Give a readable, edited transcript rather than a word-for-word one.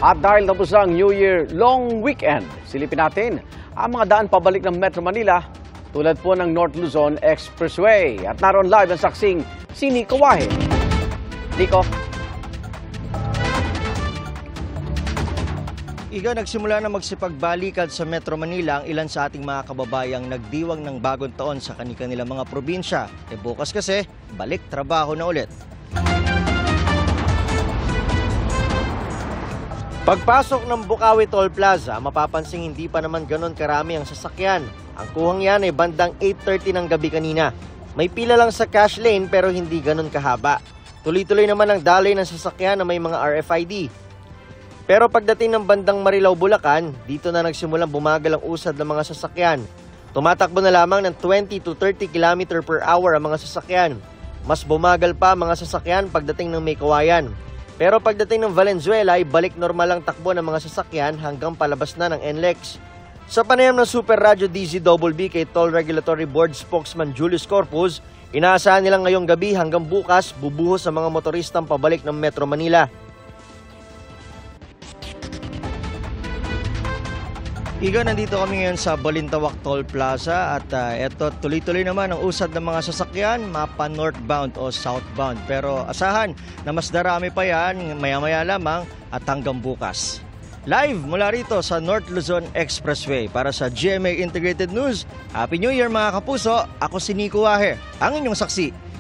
At dahil tapos ang New Year long weekend, silipin natin ang mga daan pabalik ng Metro Manila tulad po ng North Luzon Expressway. At naroon live ang saksing si Nico Wahe. Nico. Iga, nagsimula na magsipagbalikan sa Metro Manila ang ilan sa ating mga kababayang nagdiwang ng bagong taon sa kanilang mga probinsya. Bukas kasi, balik trabaho na ulit. Pagpasok ng Bukawi Toll Plaza, mapapansing hindi pa naman ganon karami ang sasakyan. Ang kuhang yan ay bandang 8:30 ng gabi kanina. May pila lang sa cash lane pero hindi ganon kahaba. Tuloy-tuloy naman ang daloy ng sasakyan na may mga RFID. Pero pagdating ng bandang Marilao, Bulacan, dito na nagsimulang bumagal ang usad ng mga sasakyan. Tumatakbo na lamang ng 20 to 30 km per hour ang mga sasakyan. Mas bumagal pa ang mga sasakyan pagdating ng May Kawayan. Pero pagdating ng Valenzuela ay balik normal ang takbo ng mga sasakyan hanggang palabas na ng NLEX. Sa panayam ng Super Radio DZBB kay Toll Regulatory Board spokesman Julius Corpus, inaasahan nilang ngayong gabi hanggang bukas bubuhos ang mga motoristang pabalik ng Metro Manila. Iga, nandito kami ngayon sa Balintawak Toll Plaza at eto tuloy-tuloy naman ang usad ng mga sasakyan, mapa northbound o southbound. Pero asahan na mas darami pa yan maya-maya lamang at hanggang bukas. Live mula rito sa North Luzon Expressway para sa GMA Integrated News. Happy New Year mga kapuso! Ako si Nico Wahe, ang inyong saksi.